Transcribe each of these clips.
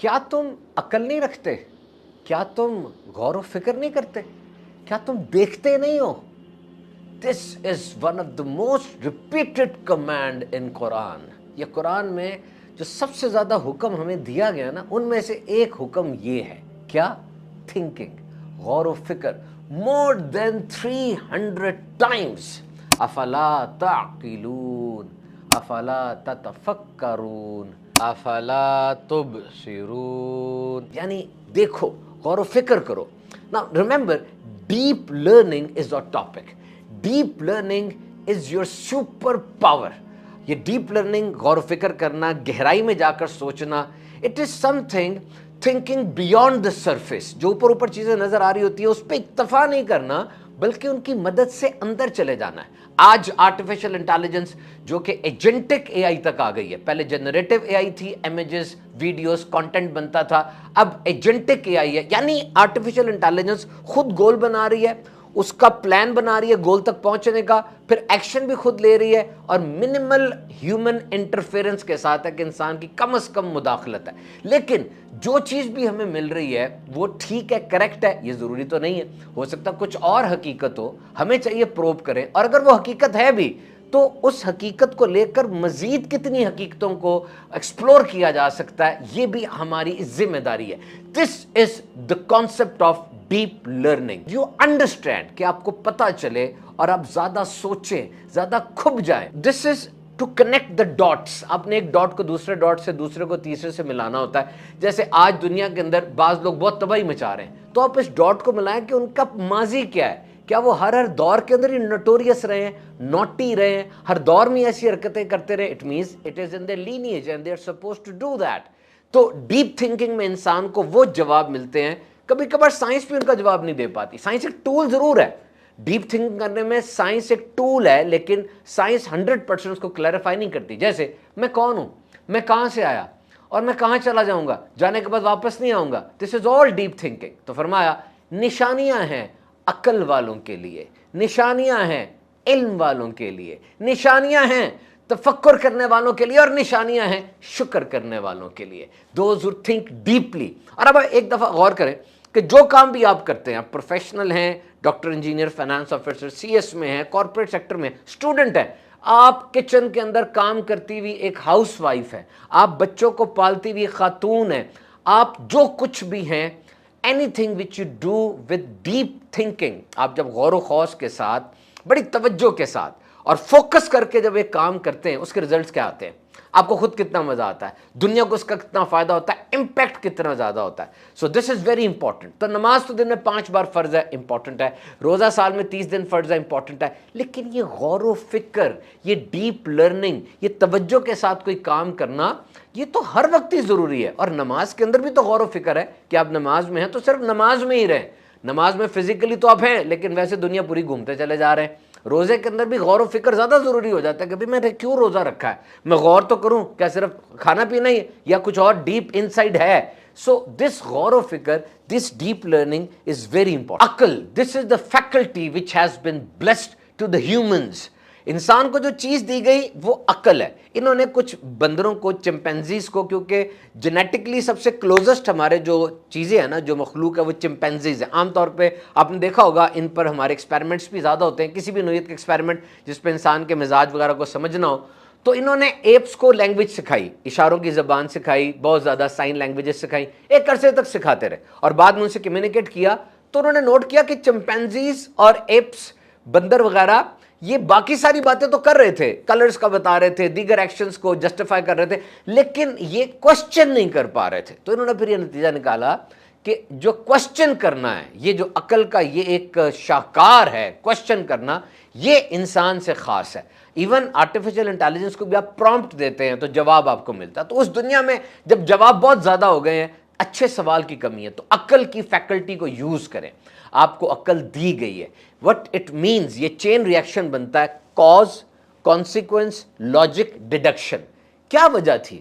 کیا تم عقل نہیں رکھتے؟ کیا تم غور و فکر نہیں کرتے؟ کیا تم دیکھتے نہیں ہو؟ This is one of the most repeated command in قرآن. یہ قرآن میں جو سب سے زیادہ حکم ہمیں دیا گیا نا، ان میں سے ایک حکم یہ ہے. کیا؟ تھنکنگ، غور و فکر. more than 300 times. افلا تعقلون، افلا تتفکرون، افلا تبصرون. یعنی دیکھو، غور و فکر کرو. Now remember, deep learning is our topic. Deep learning is your super power. یہ ڈیپ لرننگ، غور و فکر کرنا، گہرائی میں جا کر سوچنا، it is some thing thinking beyond the surface. جو اوپر اوپر چیزیں نظر آ رہی ہوتی ہیں اس پہ اکتفا نہیں کرنا، بلکہ ان کی مدد سے اندر چلے جانا ہے. آج آرٹیفیشل انٹیلیجنس جو کہ ایجنٹک اے آئی تک آ گئی ہے. پہلے جنریٹو اے آئی تھی، امیجز، ویڈیوز، کانٹینٹ بنتا تھا. اب ایجنٹک اے آئی ہے، یعنی آرٹیفیشل انٹیلیجنس خود گول بنا رہی ہے، اس کا پلان بنا رہی ہے گول تک پہنچنے کا، پھر ایکشن بھی خود لے رہی ہے، اور منیمل ہیومن انٹرفیرنس کے ساتھ ہے کہ انسان کی کم از کم مداخلت ہے. لیکن جو چیز بھی ہمیں مل رہی ہے وہ ٹھیک ہے، کریکٹ ہے، یہ ضروری تو نہیں ہے. ہو سکتا کچھ اور حقیقت ہو، ہمیں چاہیے پروب کریں. اور اگر وہ حقیقت ہے بھی تو اس حقیقت کو لے کر مزید کتنی حقیقتوں کو ایکسپلور کیا جا سکتا ہے، یہ بھی ہماری ذمہ داری ہے. This is the concept of deep learning. You understand, کہ آپ کو پتا چلے اور آپ زیادہ سوچیں، زیادہ کھپ جائیں. دس از ٹو کنیکٹ دا ڈاٹس. آپ نے ایک ڈاٹ کو دوسرے ڈاٹ سے، دوسرے کو تیسرے سے ملانا ہوتا ہے. جیسے آج دنیا کے اندر بعض لوگ بہت تباہی مچا رہے ہیں، تو آپ اس ڈاٹ کو ملائیں کہ ان کا ماضی کیا ہے. کیا وہ ہر دور کے اندر ہی نوٹوریس رہے ہیں، نوٹی رہے ہیں، ہر دور میں ایسی حرکتیں کرتے رہے؟ It means it is in their lineage and they are supposed to do that. تو ڈیپ تھنکنگ میں انسان کو وہ جواب ملتے ہیں. کبھی کبھار سائنس بھی ان کا جواب نہیں دے پاتی. سائنس ایک ٹول ضرور ہے، ڈیپ تھنکنگ کرنے میں سائنس ایک ٹول ہے، لیکن سائنس 100% اس کو کلیریفائی نہیں کرتی. جیسے میں کون ہوں، میں کہاں سے آیا، اور میں کہاں چلا جاؤں گا، جانے کے بعد واپس نہیں آؤں گا. دس از آل ڈیپ تھنکنگ. تو فرمایا نشانیاں ہیں عقل والوں کے لیے، نشانیاں ہیں علم والوں کے لیے، نشانیاں ہیں تفکر کرنے والوں کے لیے، اور نشانیاں ہیں شکر کرنے والوں کے لیے. Those who think deeply. اور اب ایک دفعہ غور کریں کہ جو کام بھی آپ کرتے ہیں، آپ پروفیشنل ہیں، doctor, engineer, finance officer, C S میں ہیں، کارپوریٹ سیکٹر میں، اسٹوڈنٹ ہیں، آپ کچن کے اندر کام کرتی ہوئی ایک ہاؤس وائف ہے، آپ بچوں کو پالتی ہوئی خاتون ہیں، آپ جو کچھ بھی ہیں، anything which you do with deep thinking، آپ جب غور و خوض کے ساتھ، بڑی توجہ کے ساتھ اور فوکس کر کے جب ایک کام کرتے ہیں، اس کے ریزلٹس کیا آتے ہیں؟ آپ کو خود کتنا مزہ آتا ہے، دنیا کو اس کا کتنا فائدہ ہوتا ہے، امپیکٹ کتنا زیادہ ہوتا ہے. سو دس از ویری امپورٹنٹ. تو نماز تو دن میں 5 بار فرض ہے، امپورٹنٹ ہے. روزہ سال میں 30 دن فرض ہے، امپورٹنٹ ہے. لیکن یہ غور و فکر، یہ ڈیپ لرننگ، یہ توجہ کے ساتھ کوئی کام کرنا، یہ تو ہر وقت ہی ضروری ہے. اور نماز کے اندر بھی تو غور و فکر ہے کہ آپ نماز میں ہیں تو صرف نماز میں ہی رہیں. نماز میں فزیکلی تو آپ ہیں، لیکن ویسے دنیا پوری گھومتے چلے جا رہے ہیں. روزے کے اندر بھی غور و فکر زیادہ ضروری ہو جاتا ہے کہ میں نے کیوں روزہ رکھا ہے، میں غور تو کروں، کیا صرف کھانا پینا ہی ہے یا کچھ اور ڈیپ انسائڈ ہے. سو دس غور و فکر، this deep learning is very important. عقل، this is the faculty which has been blessed to the humans. انسان کو جو چیز دی گئی وہ عقل ہے. انہوں نے کچھ بندروں کو، چمپینزیز کو، کیونکہ جینیٹکلی سب سے کلوزسٹ ہمارے جو چیزیں ہیں نا، جو مخلوق ہے، وہ چمپینزیز ہیں. عام طور پہ آپ نے دیکھا ہوگا ان پر ہمارے ایکسپیریمنٹس بھی زیادہ ہوتے ہیں. کسی بھی نوعیت کے ایکسپیریمنٹ جس پہ انسان کے مزاج وغیرہ کو سمجھنا ہو، تو انہوں نے ایپس کو لینگویج سکھائی، اشاروں کی زبان سکھائی، بہت زیادہ سائن لینگویجز سکھائی، ایک عرصے تک سکھاتے رہے، اور بعد میں ان سے کمیونیکیٹ کیا. تو انہوں نے نوٹ کیا کہ چمپینزیز اور ایپس، بندر وغیرہ، یہ باقی ساری باتیں تو کر رہے تھے، کلرز کا بتا رہے تھے، دیگر ایکشنز کو جسٹیفائی کر رہے تھے، لیکن یہ کوسچن نہیں کر پا رہے تھے. تو انہوں نے پھر یہ نتیجہ نکالا کہ جو کوسچن کرنا ہے، یہ جو عقل کا یہ ایک شاہکار ہے، کوسچن کرنا، یہ انسان سے خاص ہے. ایون آرٹیفیشل انٹیلیجنس کو بھی آپ پرومپٹ دیتے ہیں تو جواب آپ کو ملتا ہے. تو اس دنیا میں جب جواب بہت زیادہ ہو گئے ہیں، اچھے سوال کی کمی ہے، تو عقل کی فیکلٹی کو یوز کریں. آپ کو عقل دی گئی ہے. وٹ اٹ مینز، یہ چین ریئیکشن بنتا ہے، کاز، کانسیکوینس، لاجک، ڈیڈکشن. کیا وجہ تھی؟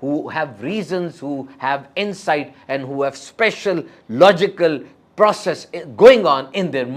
who have reasons, who have insight and who have special logical process going on in their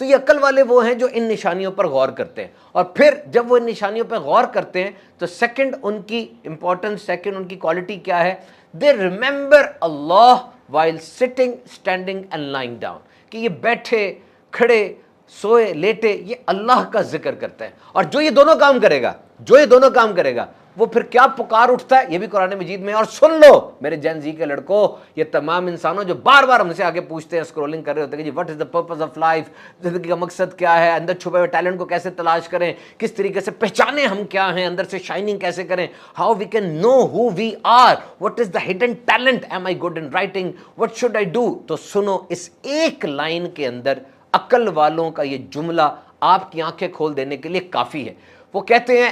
تو یہ عقل والے وہ ہیں جو ان نشانیوں پر غور کرتے ہیں، اور پھر جب وہ ان نشانیوں پر غور کرتے ہیں تو سیکنڈ ان کی امپورٹنس، سیکنڈ ان کی کوالٹی کیا ہے؟ They remember Allah while sitting, standing and lying down, کہ یہ بیٹھے، کھڑے، سوئے، لیٹے، یہ اللہ کا ذکر کرتا ہے. اور جو یہ دونوں کام کرے گا، جو یہ دونوں کام کرے گا، وہ پھر کیا پکار اٹھتا ہے، یہ بھی قرآن مجید میں. اور سن لو میرے جین زی کے لڑکوں، یہ تمام انسانوں جو بار بار ہم سے آگے پوچھتے ہیں، اسکرولنگ کر رہے ہوتے ہیں کہ جی what is the purpose of life, زندگی کا مقصد کیا ہے، اندر چھپے ہوئے ٹیلنٹ کو کیسے تلاش کریں، کس طریقے سے پہچانیں ہم کیا ہیں، اندر سے شائننگ کیسے کریں، how we can know who we are, what is the hidden talent, am I good in writing, what should I do. تو سنو، اس ایک لائن کے اندر عقل والوں کا یہ جملہ آپ کی آنکھیں کھول دینے کے لیے کافی ہے. وہ کہتے ہیں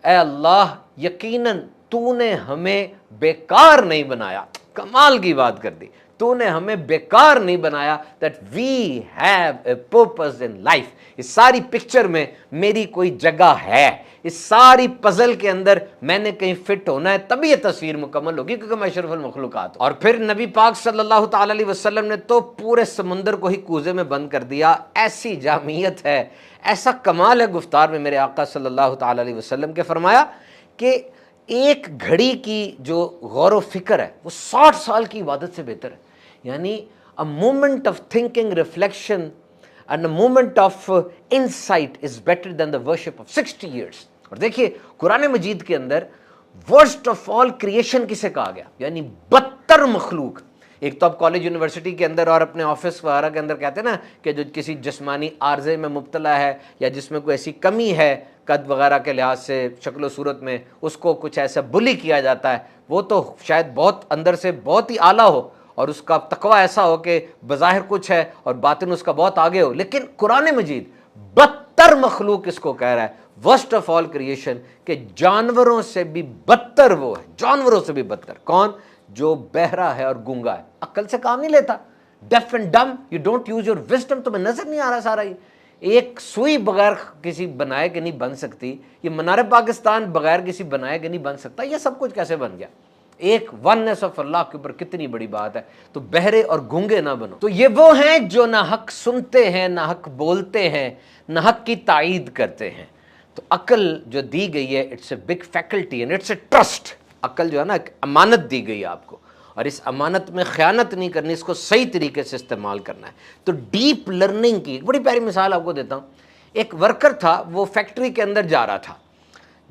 اے اللہ، یقیناً تو نے ہمیں بیکار نہیں بنایا. کمال کی بات کر دی، تو نے ہمیں بیکار نہیں بنایا. That we have a purpose in life. اس ساری پکچر میں میری کوئی جگہ ہے، اس ساری پزل کے اندر میں نے کہیں فٹ ہونا ہے، تبھی یہ تصویر مکمل ہوگی، کیونکہ میں اشرف المخلوقات ہوں. اور پھر نبی پاک صلی اللہ تعالی علیہ وسلم نے تو پورے سمندر کو ہی کوزے میں بند کر دیا. ایسی جامعیت ہے، ایسا کمال ہے گفتار میں میرے آقا صلی اللہ تعالی علیہ وسلم کے. فرمایا کہ ایک گھڑی کی جو غور و فکر ہے وہ 60 سال کی عبادت سے بہتر ہے. یعنی a moment of thinking, reflection and a moment of insight is better than the worship of 60 years. اور دیکھیے قرآن مجید کے اندر worst of all creation کسے کہا گیا؟ یعنی بدتر مخلوق. ایک تو آپ کالج یونیورسٹی کے اندر اور اپنے آفس وغیرہ کے اندر کہتے ہیں نا کہ جو کسی جسمانی عارضے میں مبتلا ہے یا جس میں کوئی ایسی کمی ہے قد وغیرہ کے لحاظ سے، شکل و صورت میں، اس کو کچھ ایسا بلی کیا جاتا ہے. وہ تو شاید بہت اندر سے بہت ہی اعلیٰ ہو اور اس کا تقویٰ ایسا ہو کہ بظاہر کچھ ہے اور باطن اس کا بہت آگے ہو، لیکن قرآن مجید بدتر مخلوق اس کو کہہ رہا ہے، ورسٹ آف آل کریشن، کہ جانوروں سے بھی بدتر وہ ہے. جانوروں سے بھی بدتر کون؟ جو بہرا ہے اور گونگا ہے، عقل سے کام نہیں لیتا. Deaf and dumb, you don't use your wisdom. تمہیں نظر نہیں آ رہا سارا؟ ایک سوئی بغیر کسی بنائے کے نہیں بن سکتی. یہ منار پاکستان بغیر کسی بنائے کے نہیں بن سکتا. یہ سب کچھ کیسے بن گیا؟ ایک وننس آف اللہ کے اوپر کتنی بڑی بات ہے. تو بہرے اور گونگے نہ بنو. تو یہ وہ ہیں جو نہ حق سنتے ہیں، نہ حق بولتے ہیں، نہ حق کی تائید کرتے ہیں. تو عقل جو دی گئی ہے، it's a big faculty and it's a trust. عقل جو ہے نا ایک امانت دی گئی ہے آپ کو، اور اس امانت میں خیانت نہیں کرنی، اس کو صحیح طریقے سے استعمال کرنا ہے. تو ڈیپ لرننگ کی ایک بڑی پیاری مثال آپ کو دیتا ہوں. ایک ورکر تھا، وہ فیکٹری کے اندر جا رہا تھا.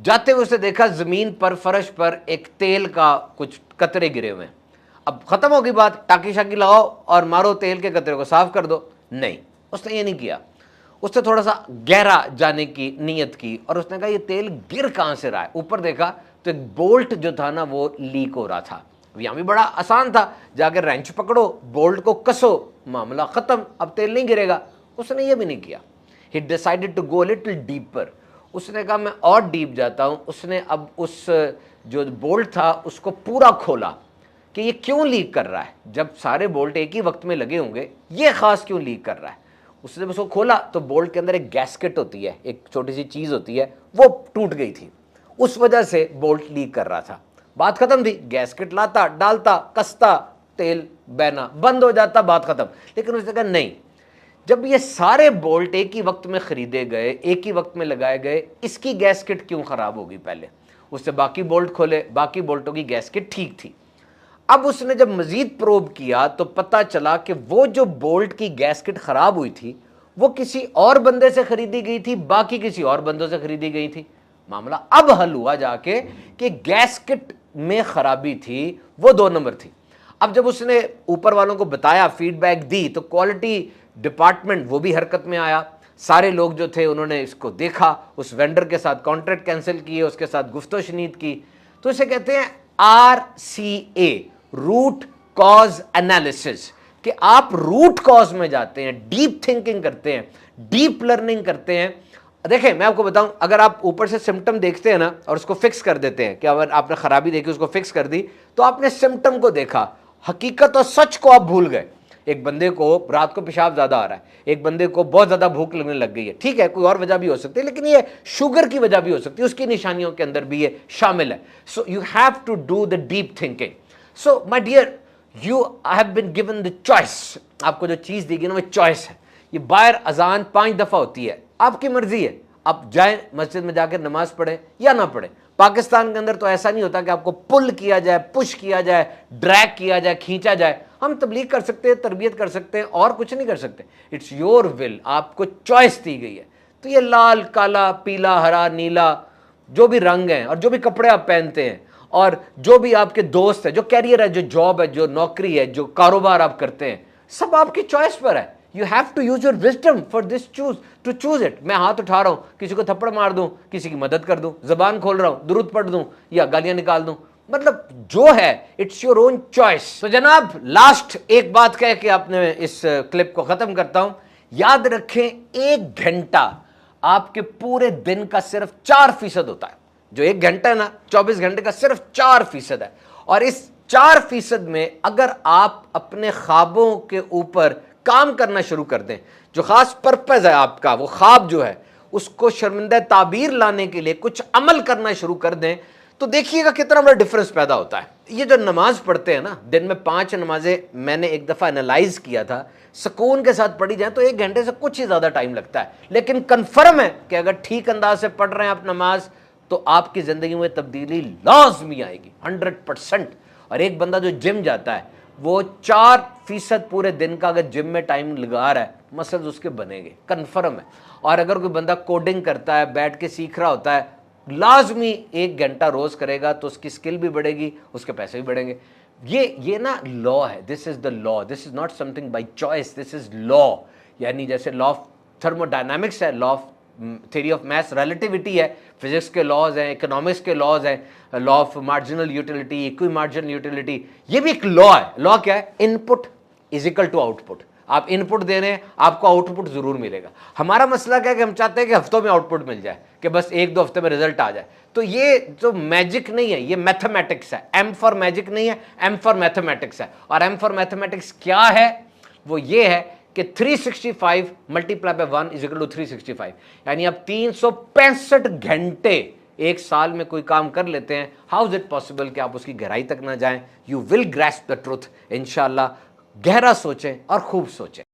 جاتے ہوئے اسے دیکھا زمین پر، فرش پر ایک تیل کا کچھ قطرے گرے ہوئے ہیں. اب ختم ہوگی بات، ٹاکی شاکی لگاؤ اور مارو تیل کے قطرے کو صاف کر دو. نہیں، اس نے یہ نہیں کیا. اس نے تھوڑا سا گہرا جانے کی نیت کی اور اس نے کہا یہ تیل گر کہاں سے رہا ہے. اوپر دیکھا تو ایک بولٹ جو تھا نا وہ لیک ہو رہا تھا. یہاں بھی بڑا آسان تھا، جا کے رینچ پکڑو، بولٹ کو کسو، معاملہ ختم، اب تیل نہیں گرے گا. اس نے یہ بھی نہیں کیا. He decided to go a little deeper. اس نے کہا میں اور ڈیپ جاتا ہوں. اس نے اب اس جو بولٹ تھا اس کو پورا کھولا کہ یہ کیوں لیک کر رہا ہے. جب سارے بولٹ ایک ہی وقت میں لگے ہوں گے، یہ خاص کیوں لیک کر رہا ہے. اس نے اس کو کھولا تو بولٹ کے اندر ایک گیسکٹ ہوتی ہے، ایک چھوٹی سی چیز ہوتی ہے، وہ ٹوٹ گئی تھی. اس وجہ سے بولٹ لیک کر رہا تھا. بات ختم تھی. گیسکٹ لاتا، ڈالتا، کستا، تیل بہنا بند ہو جاتا، بات ختم. لیکن اس نے کہا نہیں، جب یہ سارے بولٹ ایک ہی وقت میں خریدے گئے، ایک ہی وقت میں لگائے گئے، اس کی گیسکٹ کیوں خراب ہوگی؟ پہلے اس سے باقی بولٹ کھولے، باقی بولٹوں کی گیسکٹ ٹھیک تھی. اب اس نے جب مزید پروب کیا تو پتہ چلا کہ وہ جو بولٹ کی گیسکٹ خراب ہوئی تھی وہ کسی اور بندے سے خریدی گئی تھی، باقی کسی اور بندوں سے خریدی گئی تھی. معاملہ اب حل ہوا جا کے کہ گیسکٹ میں خرابی تھی، وہ 2 نمبر تھی. اب جب اس نے اوپر والوں کو بتایا، فیڈ بیک دی، تو کوالٹی ڈپارٹمنٹ وہ بھی حرکت میں آیا. سارے لوگ جو تھے انہوں نے اس کو دیکھا، اس وینڈر کے ساتھ کانٹریکٹ کینسل کیے، اس کے ساتھ گفت و شنید کی. تو اسے کہتے ہیں RCA، روٹ کاز انالیسس، کہ آپ روٹ کاز میں جاتے ہیں، ڈیپ تھنکنگ کرتے ہیں، ڈیپ لرننگ کرتے ہیں. دیکھیں میں آپ کو بتاؤں، اگر آپ اوپر سے سمٹم دیکھتے ہیں نا اور اس کو فکس کر دیتے ہیں، کہ اگر آپ نے خرابی دیکھی اس کو فکس کر دی، تو آپ نے سمٹم کو دیکھا، حقیقت اور سچ کو آپ بھول گئے. ایک بندے کو رات کو پیشاب زیادہ آ رہا ہے، ایک بندے کو بہت زیادہ بھوک لگنے لگ گئی ہے. ٹھیک ہے، کوئی اور وجہ بھی ہو سکتی ہے، لیکن یہ شوگر کی وجہ بھی ہو سکتی ہے، اس کی نشانیوں کے اندر بھی یہ شامل ہے. So you have to do the deep thinking. So my dear, you have been given the choice. آپ کو جو چیز دی گئی نا وہ چوائس ہے. یہ باہر اذان 5 دفعہ ہوتی ہے, آپ کی مرضی ہے, آپ جائیں مسجد میں جا کے نماز پڑھیں یا نہ پڑھیں. پاکستان کے اندر تو ایسا نہیں ہوتا کہ آپ کو پل کیا جائے, پش کیا جائے, ڈریگ کیا جائے, کھینچا جائے. ہم تبلیغ کر سکتے ہیں, تربیت کر سکتے ہیں, اور کچھ نہیں کر سکتے. اٹس یور ول, آپ کو چوائس دی گئی ہے. تو یہ لال, کالا, پیلا, ہرا, نیلا, جو بھی رنگ ہیں اور جو بھی کپڑے آپ پہنتے ہیں اور جو بھی آپ کے دوست ہیں, جو کیریئر ہے, جو جاب ہے, جو نوکری ہے, جو کاروبار آپ کرتے ہیں, سب آپ کی چوائس پر ہے. You have to use your wisdom for this to choose it. میں ہاتھ اٹھا رہا ہوں, کسی کو تھپڑ مار دوں, کسی کی مدد کر دوں, زبان کھول رہا ہوں, درود پڑھ دوں یا گالیاں نکال دوں, مطلب جو ہے اٹس یور اون چوائس. تو جناب لاسٹ ایک بات کہہ کے آپ نے اس کلپ کو ختم کرتا ہوں. یاد رکھیں 1 گھنٹہ آپ کے پورے دن کا صرف 4% ہوتا ہے. جو 1 گھنٹہ ہے نا 24 گھنٹے کا صرف 4% ہے. اور اس 4% میں اگر آپ اپنے خوابوں کے اوپر کام کرنا شروع کر دیں, جو خاص پرپز ہے آپ کا, وہ خواب جو ہے اس کو شرمندہ تعبیر لانے کے لیے کچھ عمل کرنا شروع کر دیں, تو دیکھیے گا کتنا بڑا ڈفرنس پیدا ہوتا ہے. یہ جو نماز پڑھتے ہیں نا, دن میں 5 نمازیں میں نے ایک دفعہ انالائز کیا تھا, سکون کے ساتھ پڑھی جائیں تو 1 گھنٹے سے کچھ ہی زیادہ ٹائم لگتا ہے. لیکن کنفرم ہے کہ اگر ٹھیک انداز سے پڑھ رہے ہیں آپ نماز, تو آپ کی زندگی میں تبدیلی لازمی آئے گی 100%. اور ایک بندہ جو جم جاتا ہے, وہ 4% پورے دن کا اگر جم میں ٹائم لگا رہا ہے, مسلز اس کے بنے گے, کنفرم ہے. اور اگر کوئی بندہ کوڈنگ کرتا ہے, بیٹھ کے سیکھ رہا ہوتا ہے, لازمی 1 گھنٹہ روز کرے گا تو اس کی اسکل بھی بڑھے گی, اس کے پیسے بھی بڑھیں گے. یہ نا لا ہے, this is the law, this is not سم تھنگ by choice, this is law. یعنی جیسے لا آف تھرمو ڈائنامکس ہے, law of theory of maths relativity ہے, فزکس کے لاز ہیں, اکنامکس کے لاز ہیں, law of marginal utility, equimarginal utility, یہ بھی ایک لا ہے. لا کیا ہے؟ Input is equal to output. آپ ان پٹ دے رہے ہیں, آپ کو آؤٹ پٹ ضرور ملے گا. ہمارا مسئلہ کیا ہے کہ ہم چاہتے ہیں کہ ہفتوں میں آؤٹ پٹ مل جائے, کہ بس 1-2 ہفتے میں رزلٹ آ جائے. تو یہ جو میجک نہیں ہے, یہ میتھمیٹکس ہے. ایم فار میجک نہیں ہے, ایم فار میتھمیٹکس ہے. اور ایم فار میتھمیٹکس کیا ہے؟ وہ یہ ہے کہ 365 multiply by 1 is equal to 365. یعنی آپ 365 گھنٹے ایک سال میں کوئی کام کر لیتے ہیں. ہاؤ از اٹ پاسبل کہ آپ اس کی گہرائی تک نہ جائیں؟ You will grasp the truth انشاءاللہ. گہرا سوچیں اور خوب سوچیں.